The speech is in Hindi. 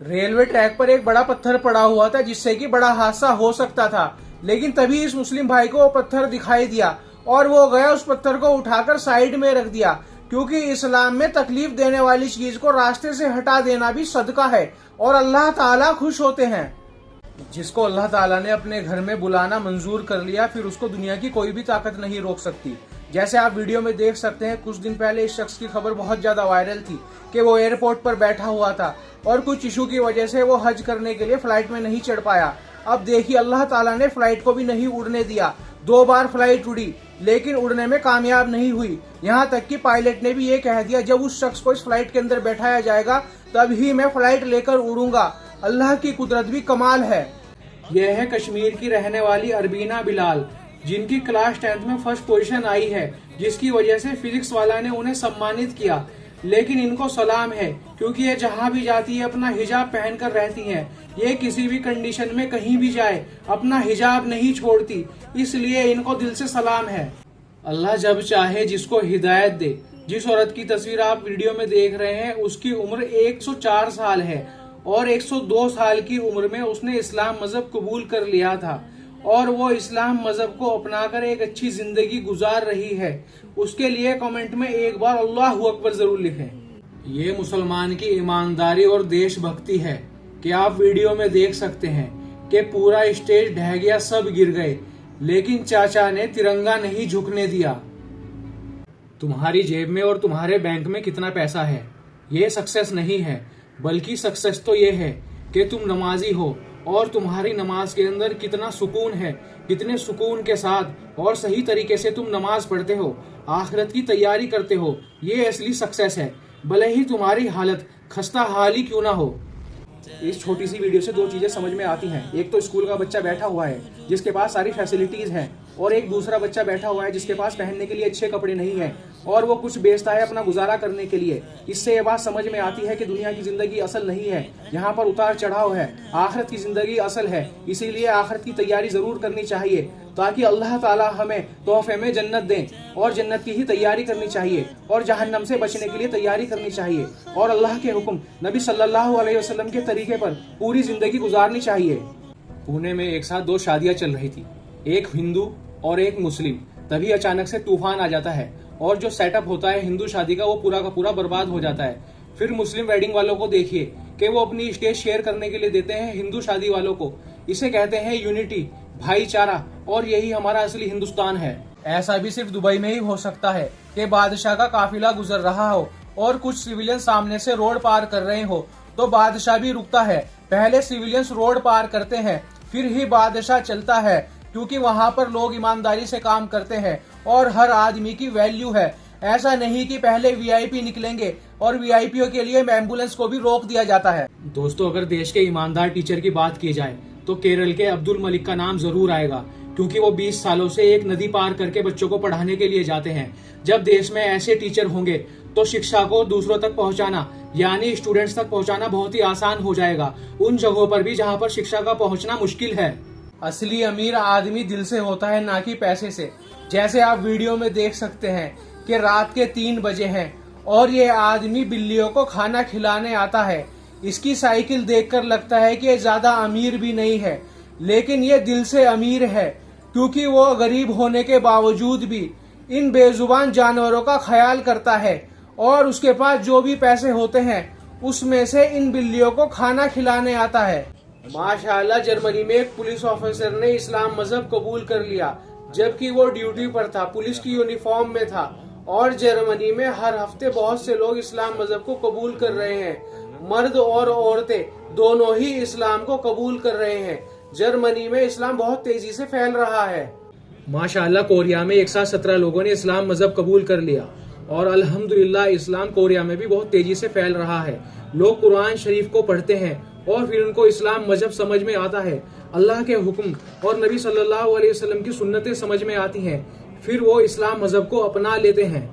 रेलवे ट्रैक पर एक बड़ा पत्थर पड़ा हुआ था जिससे कि बड़ा हादसा हो सकता था, लेकिन तभी इस मुस्लिम भाई को वो पत्थर दिखाई दिया और वो गया उस पत्थर को उठाकर साइड में रख दिया, क्योंकि इस्लाम में तकलीफ देने वाली चीज को रास्ते से हटा देना भी सदका है और अल्लाह ताला खुश होते हैं। जिसको अल्लाह ताला ने अपने घर में बुलाना मंजूर कर लिया, फिर उसको दुनिया की कोई भी ताकत नहीं रोक सकती। जैसे आप वीडियो में देख सकते हैं, कुछ दिन पहले इस शख्स की खबर बहुत ज्यादा वायरल थी कि वो एयरपोर्ट पर बैठा हुआ था और कुछ इशू की वजह से वो हज करने के लिए फ्लाइट में नहीं चढ़ पाया। अब देखिए, अल्लाह ताला ने फ्लाइट को भी नहीं उड़ने दिया। 2 बार फ्लाइट उड़ी लेकिन उड़ने में कामयाब नहीं हुई। यहाँ तक कि पायलट ने भी ये कह दिया, जब उस शख्स को इस फ्लाइट के अंदर बैठाया जाएगा तभी मैं फ्लाइट लेकर उड़ूंगा। अल्लाह की कुदरत भी कमाल है। यह है कश्मीर की रहने वाली अरबीना बिलाल, जिनकी क्लास 10th में फर्स्ट पोजीशन आई है, जिसकी वजह से फिजिक्स वाला ने उन्हें सम्मानित किया। लेकिन इनको सलाम है, क्योंकि ये जहाँ भी जाती है अपना हिजाब पहनकर रहती हैं। ये किसी भी कंडीशन में कहीं भी जाए अपना हिजाब नहीं छोड़ती, इसलिए इनको दिल से सलाम है। अल्लाह जब चाहे जिसको हिदायत दे। जिस औरत की तस्वीर आप वीडियो में देख रहे हैं उसकी उम्र 104 साल है और 102 साल की उम्र में उसने इस्लाम मजहब कबूल कर लिया था और वो इस्लाम मजहब को अपनाकर एक अच्छी जिंदगी गुजार रही है। उसके लिए कमेंट में एक बार अल्लाहु अकबर जरूर लिखें। ये मुसलमान की ईमानदारी और देशभक्ति है कि आप वीडियो में देख सकते हैं कि पूरा स्टेज ढह गया, सब गिर गए, लेकिन चाचा ने तिरंगा नहीं झुकने दिया। तुम्हारी जेब में और तुम्हारे बैंक में कितना पैसा है ये सक्सेस नहीं है, बल्कि सक्सेस तो ये है कि तुम नमाजी हो और तुम्हारी नमाज के अंदर कितना सुकून है, कितने सुकून के साथ और सही तरीके से तुम नमाज पढ़ते हो, आखिरत की तैयारी करते हो। ये असली सक्सेस है, भले ही तुम्हारी हालत खस्ता हाल ही क्यों ना हो। इस छोटी सी वीडियो से 2 चीजें समझ में आती हैं। एक तो स्कूल का बच्चा बैठा हुआ है जिसके पास सारी फैसिलिटीज हैं, और एक दूसरा बच्चा बैठा हुआ है जिसके पास पहनने के लिए अच्छे कपड़े नहीं हैं और वो कुछ बेचता है अपना गुजारा करने के लिए। इससे ये बात समझ में आती है कि दुनिया की जिंदगी असल नहीं है, यहाँ पर उतार चढ़ाव है। आखिरत की जिंदगी असल है, इसीलिए आखिरत की तैयारी जरूर करनी चाहिए ताकि अल्लाह ताला हमें तोहफे में जन्नत दें, और जन्नत की ही तैयारी करनी चाहिए और जहन्नम से बचने के लिए तैयारी करनी चाहिए और अल्लाह के हुक्म नबी सल्लल्लाहु अलैहि वसल्लम के तरीके पर पूरी जिंदगी गुजारनी चाहिए। पुणे में एक साथ 2 शादियां चल रही थी, एक हिंदू और एक मुस्लिम। तभी अचानक से तूफान आ जाता है और जो सेटअप होता है हिंदू शादी का वो पूरा का पूरा बर्बाद हो जाता है। फिर मुस्लिम वेडिंग वालों को देखिए कि वो अपनी स्टेज शेयर करने के लिए देते हैं हिंदू शादी वालों को। इसे कहते हैं यूनिटी, भाईचारा, और यही हमारा असली हिंदुस्तान है। ऐसा भी सिर्फ दुबई में ही हो सकता है कि बादशाह का काफिला गुजर रहा हो और कुछ सिविलियन सामने से रोड पार कर रहे हो तो बादशाह भी रुकता है। पहले सिविलियंस रोड पार करते हैं फिर ही बादशाह चलता है, क्योंकि वहाँ पर लोग ईमानदारी से काम करते हैं और हर आदमी की वैल्यू है। ऐसा नहीं कि पहले वीआईपी निकलेंगे और वीआईपीओ के लिए एम्बुलेंस को भी रोक दिया जाता है। दोस्तों, अगर देश के ईमानदार टीचर की बात की जाए तो केरल के अब्दुल मलिक का नाम जरूर आएगा, क्योंकि वो 20 सालों से एक नदी पार करके बच्चों को पढ़ाने के लिए जाते हैं। जब देश में ऐसे टीचर होंगे तो शिक्षा को दूसरों तक पहुंचाना यानी स्टूडेंट्स तक पहुंचाना बहुत ही आसान हो जाएगा, उन जगहों पर भी जहां पर शिक्षा का पहुंचना मुश्किल है। असली अमीर आदमी दिल से होता है, ना कि पैसे से। जैसे आप वीडियो में देख सकते हैं कि रात के 3 बजे हैं और ये आदमी बिल्लियों को खाना खिलाने आता है। इसकी साइकिल देखकर लगता है कि ये ज्यादा अमीर भी नहीं है, लेकिन ये दिल से अमीर है, क्योंकि वो गरीब होने के बावजूद भी इन बेजुबान जानवरों का ख्याल करता है और उसके पास जो भी पैसे होते हैं उसमें से इन बिल्लियों को खाना खिलाने आता है। माशाअल्लाह, जर्मनी में एक पुलिस ऑफिसर ने इस्लाम मजहब कबूल कर लिया जबकि वो ड्यूटी पर था, पुलिस की यूनिफॉर्म में था। और जर्मनी में हर हफ्ते बहुत से लोग इस्लाम मजहब को कबूल कर रहे हैं। मर्द और औरतें दोनों ही इस्लाम को कबूल कर रहे हैं। जर्मनी में इस्लाम बहुत तेजी से फैल रहा है। माशाअल्लाह, कोरिया में एक साथ 17 लोगों ने इस्लाम मजहब कबूल कर लिया और अल्हम्दुलिल्लाह इस्लाम कोरिया में भी बहुत तेजी से फैल रहा है। लोग कुरान शरीफ को पढ़ते हैं और फिर उनको इस्लाम मजहब समझ में आता है, अल्लाह के हुक्म और नबी सल्लल्लाहु अलैहि वसल्लम की सुन्नतें समझ में आती हैं, फिर वो इस्लाम मजहब को अपना लेते हैं।